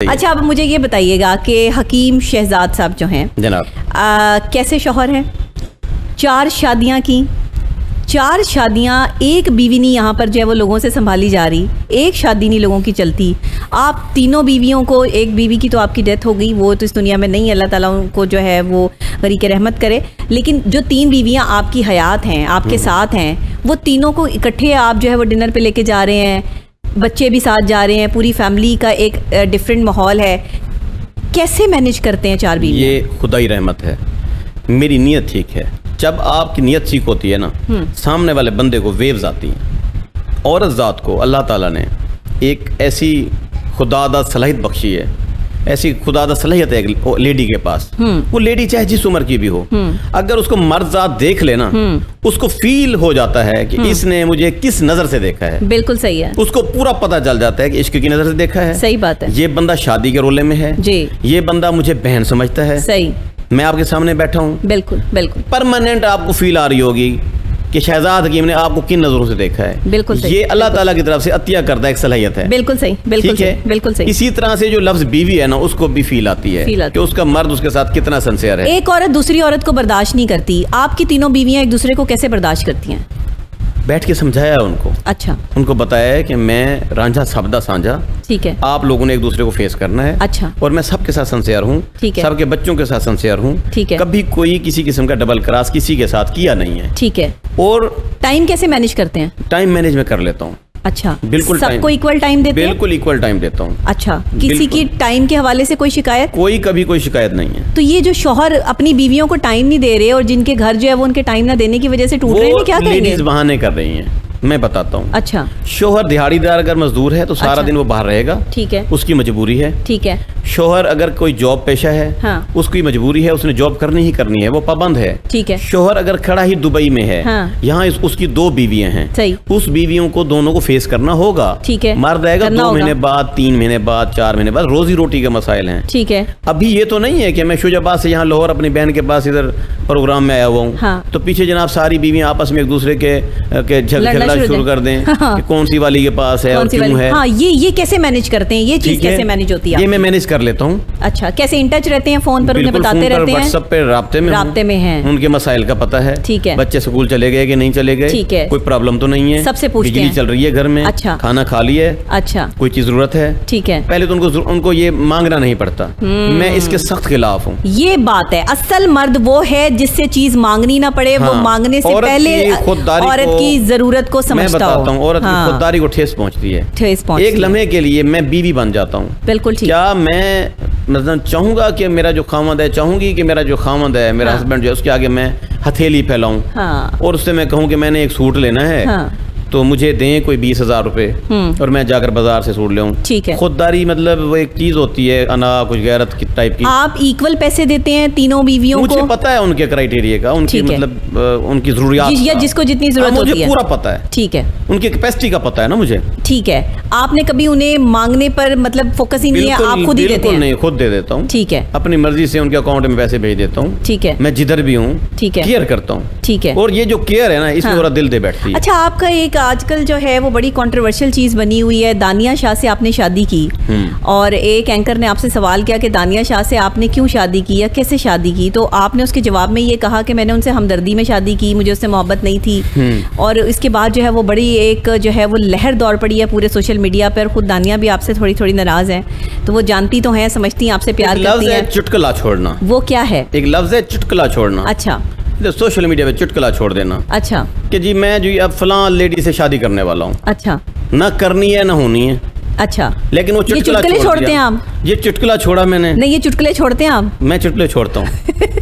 بتائیے. اچھا اب مجھے یہ بتائیے گا کہ حکیم شہزاد صاحب جو ہیں جناب کیسے شوہر ہیں؟ 4 شادیاں کی، 4 شادیاں، ایک بیوی نہیں یہاں پر جو ہے وہ لوگوں سے سنبھالی جا رہی، ایک شادی نہیں لوگوں کی چلتی. آپ تینوں بیویوں کو، ایک بیوی کی تو آپ کی ڈیتھ ہو گئی، وہ تو اس دنیا میں نہیں، اللہ تعالیٰ ان کو جو ہے وہ غریق رحمت کرے، لیکن جو 3 بیویاں آپ کی حیات ہیں، آپ کے ساتھ ہیں، وہ تینوں کو اکٹھے آپ جو ہے وہ ڈنر پہ لے کے جا رہے ہیں، بچے بھی ساتھ جا رہے ہیں، پوری فیملی کا ایک ڈفرینٹ ماحول ہے. کیسے مینیج کرتے ہیں 4 بیویاں؟ یہ خدائی رحمت ہے، میری نیت ٹھیک ہے. جب آپ کی نیت ٹھیک ہوتی ہے نا، سامنے والے بندے کو ویوز آتی ہیں. عورت ذات کو اللہ تعالیٰ نے ایک ایسی خدادہ صلاحیت بخشی ہے، ایسی خدادہ صلاحیت ہے ایک لیڈی کے پاس. وہ لیڈی چاہے جس عمر کی بھی ہو، اگر اس کو مرد ذات دیکھ لینا، اس کو فیل ہو جاتا ہے کہ اس نے مجھے کس نظر سے دیکھا ہے. بالکل صحیح ہے. اس کو پورا پتہ چل جاتا ہے کہ عشق کی نظر سے دیکھا ہے. صحیح بات ہے. یہ بندہ شادی کے رولے میں ہے، جی، یہ بندہ مجھے بہن سمجھتا ہے. صحیح. میں آپ کے سامنے بیٹھا ہوں، بالکل بالکل پرماننٹ آپ کو فیل آ رہی ہوگی کہ شہزاد حکیم نے آپ کو کن نظروں سے دیکھا ہے. بالکل صحیح. یہ اللہ تعالیٰ کی طرف سے عطیہ کردہ ایک صلاحیت ہے. بالکل صحیح. بالکل ٹھیک ہے، صحیح. بالکل صحیح. اسی طرح سے جو لفظ بیوی ہے نا، اس کو بھی فیل آتی ہے کہ اس کا مرد اس کے ساتھ کتنا سنسیئر ہے. ایک عورت دوسری عورت کو برداشت نہیں کرتی، آپ کی تینوں بیویاں ایک دوسرے کو کیسے برداشت کرتی ہیں؟ بیٹھ کے سمجھایا ان کو. اچھا. ان کو بتایا ہے کہ میں رانجھا سبدہ سانجھا، ٹھیک ہے، آپ لوگوں نے ایک دوسرے کو فیس کرنا ہے. اچھا. اور میں سب کے ساتھ سنسیئر ہوں، ٹھیک ہے، سب کے بچوں کے ساتھ سنسیئر ہوں. ٹھیک ہے. کبھی کوئی کسی قسم کا ڈبل کراس کسی کے ساتھ کیا نہیں ہے. ٹھیک ہے. اور ٹائم کیسے مینیج کرتے ہیں؟ ٹائم مینیج میں کر لیتا ہوں. اچھا. بالکل سب کو ایکول ٹائم دیتے ہیں؟ بالکل ایکول ٹائم دیتا ہوں. اچھا. کسی کی ٹائم کے حوالے سے کوئی شکایت؟ کوئی کبھی کوئی شکایت نہیں ہے. تو یہ جو شوہر اپنی بیویوں کو ٹائم نہیں دے رہے اور جن کے گھر جو ہے وہ ان کے ٹائم نہ دینے کی وجہ سے ٹوٹ رہے ہیں، کیا کریں گے؟ لیڈیز بہانے کر رہی ہیں، میں بتاتا ہوں. اچھا. شوہر دہاڑی دار اگر مزدور ہے تو سارا دن وہ باہر رہے گا، ٹھیک ہے، اس کی مجبوری ہے. ٹھیک ہے. شوہر اگر کوئی جاب پیشہ ہے، ہاں، اس کی مجبوری ہے، اس نے جاب کرنی ہی کرنی ہے، وہ پابند ہے. ٹھیک ہے. شوہر اگر کھڑا ہی دبئی میں ہے، ہاں، یہاں اس کی 2 بیویاں ہیں، صحیح، اس بیویوں کو دونوں کو فیس کرنا ہوگا. ٹھیک ہے. مرد آئے گا 2 مہینے بعد، 3 مہینے بعد، 4 مہینے بعد، روزی روٹی کے مسائل ہیں. ٹھیک ہے. ابھی یہ تو نہیں ہے کہ میں شوجاباد سے یہاں لاہور اپنی بہن کے پاس ادھر پروگرام میں آیا ہوا ہوں، ہاں، تو پیچھے جناب ساری بیویاں آپس میں ایک دوسرے کے جھگڑنا شروع کر دیں کہ کون سی والی کے پاس ہے اور کیوں ہے. ہاں، یہ کیسے مینیج کرتے ہیں؟ یہ چیز کیسے مینیج ہوتی ہے؟ یہ میں مینیج کر لیتا ہوں. اچھا. کیسے ان ٹچ رہتے ہیں؟ فون پر انہیں بتاتے رہتے ہیں؟ واٹس ایپ پہ رابطے میں ہیں، ان کے مسائل کا پتہ ہے. ٹھیک ہے. بچے اسکول چلے گئے کہ نہیں چلے گئے، ٹھیک ہے، کوئی پرابلم تو نہیں ہے، سب سے پوچھتے ہیں. بجلی چل رہی ہے گھر میں، اچھا، کھانا کھا لیا ہے، اچھا، کوئی چیز ضرورت ہے. ٹھیک ہے. پہلے تو ان کو یہ مانگنا نہیں پڑتا. میں اس کے سخت خلاف ہوں. یہ بات ہے، اصل مرد وہ ہے جس سے چیز مانگنی نہ پڑے، وہ مانگنے سے پہلے عورت کی ضرورت کو سمجھتا ہو. میں بتاتا ہوں، عورت کی خودداری کو ٹھیس پہنچتی ہے. ایک لمحے کے لیے میں بیوی بن جاتا ہوں. بالکل ٹھیک. کیا میں مثلا چاہوں گا کہ میرا جو خامد ہے، چاہوں گی کہ میرا جو خامد ہے، میرا ہسبینڈ جو ہے، اس کے آگے میں ہتھیلی پھیلاؤں اور اس سے میں کہوں کہ میں نے ایک سوٹ لینا ہے تو مجھے دیں کوئی 20,000 روپے اور میں جا کر بازار سے سوٹ لوں. ٹھیک ہے. خودداری مطلب وہ ایک چیز ہوتی ہے، انا کچھ غیرت کی ٹائپ کی. آپ ایکول پیسے دیتے ہیں تینوں بیویوں کو؟ مجھے پتا ہے ان کے کرائیٹیریا کا، ان کی مطلب ان کی ضروریات یا جس کو جتنی ضرورت ہوتی ہے، مجھے پورا پتا ہے. ٹھیک ہے. ان کی کیپیسٹی کا پتا ہے نا مجھے. ٹھیک ہے. آپ نے کبھی انہیں مانگنے پر مطلب فوکس ہی نہیں ہے، آپ خود ہی دیتے ہیں؟ بالکل نہیں، خود دے دیتا ہوں. ٹھیک ہے. اپنی مرضی سے ان کے اکاؤنٹ میں پیسے بھیج دیتا ہوں. ٹھیک ہے. میں جدھر بھی ہوں ٹھیک ہے کیئر کرتا ہوں. ٹھیک ہے. اور یہ جو کیئر ہے نا، اس میں میرا دل دے بیٹھتی ہے. اچھا. آپ کا ایک آج کل جو ہے وہ بڑی کنٹروورشل چیز بنی ہوئی ہے، دانیہ شاہ سے آپ نے شادی کی، اور ایک اینکر نے آپ سے سوال کیا کہ دانیہ شاہ سے آپ نے کیوں شادی کی یا کیسے شادی کی، تو آپ نے اس کے جواب میں یہ کہا کہ میں نے ان سے ہمدردی میں شادی کی، مجھے اس سے محبت نہیں تھی. اور اس کے بعد جو ہے وہ بڑی ایک جو ہے وہ لہر دوڑ پڑی ہے پورے سوشل میڈیا پر. خود دانیہ بھی آپ سے تھوڑی ناراض ہیں، تو وہ جانتی تو ہیں، سمجھتی ہیں آپ سے پیار کرتی ہیں. چٹکلا چھوڑنا. وہ کیا ہے؟ ایک لفظ ہے چٹکلا چھوڑنا. اچھا. سوشل میڈیا پہ چٹکلا چھوڑ دینا. اچھا. کہ جی میں جو اب فلاں لیڈی سے شادی کرنے والا ہوں. اچھا. نہ کرنی ہے نہ ہونی ہے. اچھا. لیکن وہ چٹکلے چھوڑتے ہیں آپ؟ یہ چٹکلا چھوڑا میں نے. نہیں، یہ چٹکلے چھوڑتے ہیں آپ؟ میں چٹکلے چھوڑتا ہوں.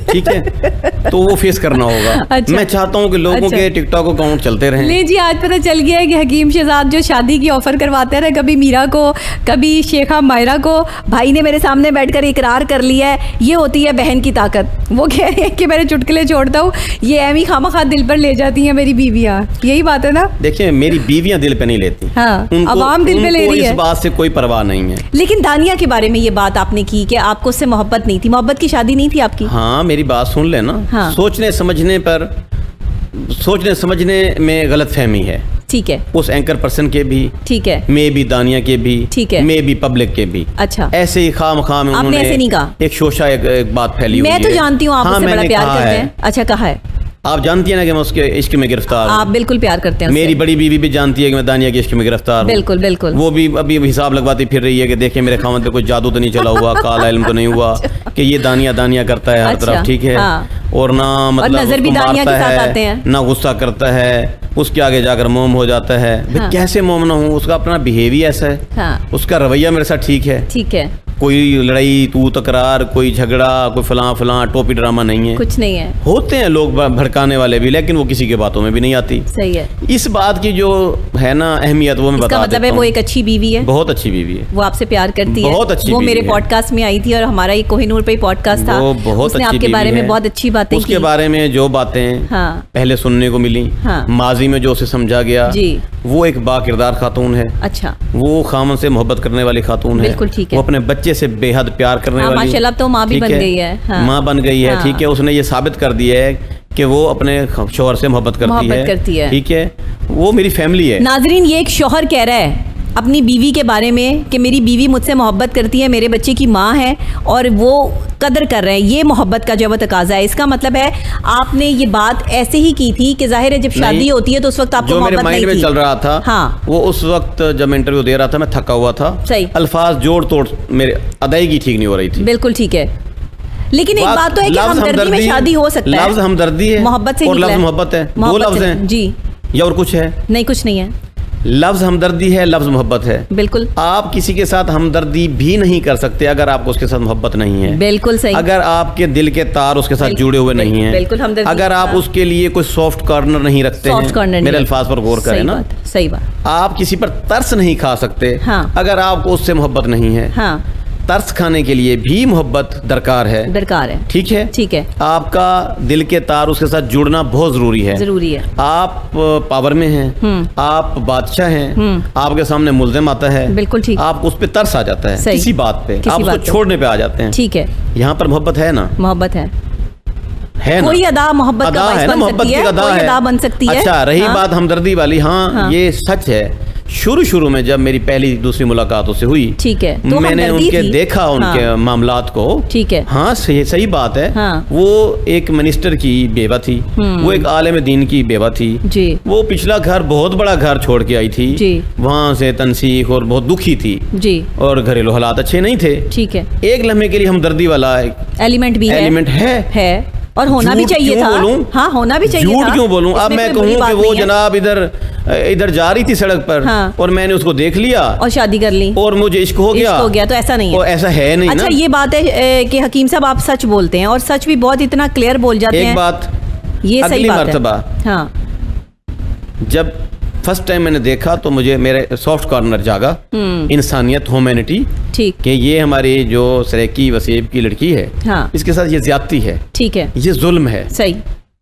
ٹھیک ہے، تو وہ فیس کرنا ہوگا. میں چاہتا ہوں کہ لوگوں کے ٹک ٹاک اکاؤنٹ چلتے رہیں. نہیں جی، آج پتہ چل گیا ہے کہ حکیم شہزاد جو شادی کی آفر کرواتے رہے، کبھی میرا کو، کبھی شیخہ مائرہ کو، بھائی نے میرے سامنے بیٹھ کر اقرار کر لیا ہے. یہ ہوتی ہے بہن کی طاقت. وہ کہہ رہے ہیں کہ میں نے چٹکلے چھوڑتا ہوں، یہ ایویں خواہ مخواہ دل پر لے جاتی ہیں میری بیویاں. یہی بات ہے نا؟ دیکھیں، میری بیویاں دل پہ نہیں لیتی. ہاں، عوام دل پہ لے رہی ہے. اس بات سے کوئی پرواہ نہیں ہے. لیکن دانیہ کے بارے میں یہ بات آپ نے کی کہ آپ کو اس سے محبت نہیں تھی، محبت کی شادی نہیں تھی آپ کی. ہاں، میری بات سن لینا. سوچنے سمجھنے میں غلط فہمی ہے. ٹھیک ہے. اس اینکر پرسن کے بھی, ٹھیک ہے. میں بھی دانیہ کے بھی, ٹھیک ہے. میں بھی پبلک کے بھی. اچھا, ایسے ہی خام خام آپ انہوں نے ایسے نہیں کہا. ایک شوشہ ایک بات پھیلی ہوئی ہے. میں تو جانتی ہوں آپ ہاں, اس سے میں بڑا نے پیار کہا کرتے ہے. ہیں. اچھا, کہا ہے. آپ جانتی ہیں نا کہ میں اس کے عشق میں گرفتار ہوں. آپ بالکل پیار کرتے ہیں. میری بڑی بیوی بھی جانتی ہے کہ میں دانیہ کے عشق میں گرفتار ہوں. بالکل بالکل. وہ بھی ابھی حساب لگواتی پھر رہی ہے کہ دیکھیں میرے خاوند پہ کوئی جادو تو نہیں چلا ہوا, کالا علم تو نہیں ہوا کہ یہ دانیہ دانیہ کرتا ہے ہر طرف. ٹھیک ہے. اور نہ مطلب نظر بھی دانیہ کے ساتھ آتے ہیں, نہ غصہ کرتا ہے, اس کے آگے جا کر موم ہو جاتا ہے. کیسے موم نہ ہوں, اس کا اپنا بیہیویئر ایسا ہے, اس کا رویہ میرے ساتھ ٹھیک ہے. ٹھیک ہے. کوئی لڑائی تو تکرار, کوئی جھگڑا, کوئی فلاں فلاں ٹوپی ڈرامہ نہیں ہے. کچھ نہیں ہے. ہوتے ہیں لوگ بھڑکانے والے بھی, لیکن وہ کسی کے باتوں میں بھی نہیں آتی. صحیح ہے. اس بات کی جو ہے نا اہمیت, وہ میں بتا دیتا ہوں. مطلب ہے وہ ایک اچھی بیوی ہے, بہت اچھی بیوی ہے, وہ آپ سے پیار کرتی ہے, بہت اچھی. وہ میرے پوڈ کاسٹ میں آئی تھی اور ہمارا یہ کوہ نور پہ پوڈ کاسٹ تھا, اس نے آپ کے بارے میں بہت اچھی باتیں کی. اس کے بارے میں جو باتیں پہلے سننے کو ملی, ماضی میں جو اسے سمجھا گیا, وہ ایک با کردار خاتون ہے. اچھا. وہ خامن سے محبت کرنے والی خاتون ہے. بالکل ٹھیک ہے. وہ اپنے بچے سے بے حد پیار کرنے والی. ماشاءاللہ اب تو ماں بھی بن گئی ہے. ماں بن گئی ہے. ٹھیک ہے. اس نے یہ ثابت کر دیا ہے کہ وہ اپنے شوہر سے محبت کرتی ہے. ٹھیک ہے. وہ میری فیملی ہے. ناظرین, یہ ایک شوہر کہہ رہا ہے اپنی بیوی کے بارے میں کہ میری بیوی مجھ سے محبت کرتی ہے, میرے بچے کی ماں ہے اور وہ قدر کر رہے ہیں. یہ محبت کا جو وہ تقاضا ہے. اس کا مطلب ہے آپ نے یہ بات ایسے ہی کی تھی کہ ظاہر ہے جب شادی ہوتی ہے تو اس وقت آپ کو محبت نہیں تھی. جو میرے مائنڈ میں چل رہا تھا, ہاں, وہ اس وقت جب میں انٹرویو دے رہا تھا میں تھکا ہوا تھا. صحیح. الفاظ جوڑ توڑ میرے ادائیگی ٹھیک نہیں ہو رہی تھی. بالکل ٹھیک ہے. لیکن ایک بات تو ہے کہ ہمدردی میں شادی ہو سکتا ہے. لفظ ہمدردی ہے, محبت سے اور لفظ محبت ہے, دو لفظ ہیں. جی. یا اور کچھ ہے؟ نہیں, کچھ نہیں ہے. لفظ ہمدردی ہے, لفظ محبت ہے. بالکل. آپ کسی کے ساتھ ہمدردی بھی نہیں کر سکتے اگر آپ کو اس کے ساتھ محبت نہیں ہے. بالکل صحیح. اگر آپ کے دل کے تار اس کے ساتھ جڑے ہوئے نہیں ہیں, بالکل ہمدردی. اگر آپ اس کے لیے کوئی سافٹ کارنر نہیں رکھتے ہیں, میرے الفاظ پر غور کریں نا, صحیح بات. آپ کسی پر ترس نہیں کھا سکتے اگر آپ کو اس سے محبت نہیں ہے. ترس کھانے کے لیے بھی محبت درکار ہے. ٹھیک ہے. ٹھیک ہے. آپ کا دل کے تار اس کے ساتھ جڑنا بہت ضروری ہے. آپ پاور میں ہیں, آپ بادشاہ ہیں, آپ کے سامنے ملزم آتا ہے, بالکل ٹھیک, آپ کو اس پہ ترس آ جاتا ہے کسی بات پہ, آپ اس کو چھوڑنے پہ آ جاتے ہیں. ٹھیک ہے. یہاں پر محبت ہے نا, محبت ہے نا, کوئی ادا محبت کا باعث بن سکتی ہے, کوئی ادا بن سکتی ہے. اچھا, رہی بات ہمدردی والی, ہاں یہ سچ ہے. شروع میں جب میری پہلی دوسری ملاقات سے ہوئی, ٹھیک ہے, میں نے ان کے دیکھا ان کے معاملات کو. ٹھیک ہے. ہاں صحیح بات ہے. وہ ایک منسٹر کی بیوہ تھی, وہ ایک عالم دین کی بیوہ تھی. وہ پچھلا گھر, بہت بڑا گھر چھوڑ کے آئی تھی, وہاں سے تنسیخ اور بہت دکھی تھی, اور گھریلو حالات اچھے نہیں تھے. ٹھیک ہے. ایک لمحے کے لیے ہمدردی والا ایلیمنٹ بھی ہے اور ہونا بھی چاہیے تھا. ہاں, ہونا بھی چاہیے. جھوٹ کیوں بولوں؟ اب میں کہوں کہ وہ جناب ادھر جا رہی تھی سڑک پر, اور میں نے اس کو دیکھ لیا اور شادی کر لی اور مجھے عشق ہو گیا, تو ایسا نہیں ہے. ایسا ہے نہیں. اچھا, یہ بات ہے کہ حکیم صاحب آپ سچ بولتے ہیں اور سچ بھی بہت اتنا کلیئر بول جاتے ہیں. ایک بات, یہ اگلی مرتبہ ہاں جب فرسٹ ٹائم میں نے دیکھا تو مجھے میرے سافٹ کارنر جاگا, انسانیت, ہومینٹی, کہ یہ ہماری جو سریکی وسیب کی لڑکی ہے, اس کے ساتھ یہ زیادتی ہے. ٹھیک ہے. یہ ظلم ہے. صحیح.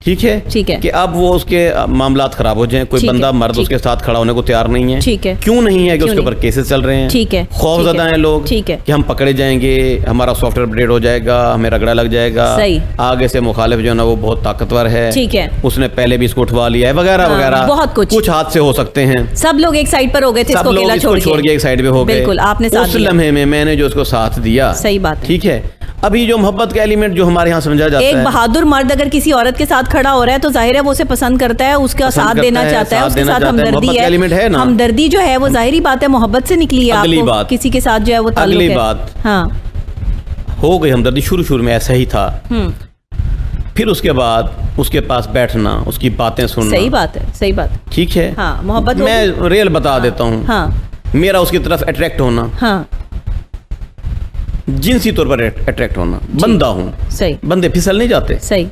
ٹھیک ہے کہ اب وہ اس کے معاملات خراب ہو جائیں, کوئی بندہ مرد اس کے ساتھ کھڑا ہونے کو تیار نہیں ہے. ٹھیک ہے. کیوں نہیں ہے کہ اس کے اوپر کیسز چل رہے ہیں. ٹھیک ہے. خوف زدہ ہیں لوگ کہ ہم پکڑے جائیں گے, ہمارا سافٹ ویئر اپڈیٹ ہو جائے گا, ہمیں رگڑا لگ جائے گا, آگے سے مخالف جو ہے نا وہ بہت طاقتور ہے, ٹھیک ہے, اس نے پہلے بھی اس کو اٹھوا لیا ہے, وغیرہ وغیرہ, بہت کچھ حادثے ہو سکتے ہیں. سب لوگ ایک سائیڈ پر ہو گئے تھے, سب لوگ اس کو چھوڑ کے ایک سائیڈ پہ ہو گئے. بالکل, آپ نے اس لمحے میں نے جو اس کو ساتھ دیا. صحیح بات. ٹھیک ہے. ابھی جو محبت کا ایلیمنٹ جو ہمارے یہاں سمجھا جاتا ہے, ایک بہادر مرد اگر کسی عورت کے ساتھ کھڑا ہو رہا ہے تو ظاہر ہے وہ اسے پسند کرتا ہے, اس کا ساتھ دینا چاہتا ہے, اس کے ساتھ ہمدردی ہے. ہمدردی جو ہے وہ ظاہری بات ہے محبت سے نکلی ہے. اگلی بات, کسی کے ساتھ جو ہے وہ تعلق ہے. اگلی بات, ہاں ہو گئی ہمدردی, شروع میں ایسا ہی تھا. پھر اس کے بعد اس کے پاس بیٹھنا, اس کی باتیں سننا. صحیح بات ہے. صحیح بات. ٹھیک ہے. ہاں, محبت میں ریل بتا دیتا ہوں. ہاں, میرا اس کی طرف اٹریکٹ ہونا, ہاں, جنسی طور پر اٹریکٹ ہونا. بندہ ہوں, صحیح, بندے پھسل نہیں جاتے. صحیح,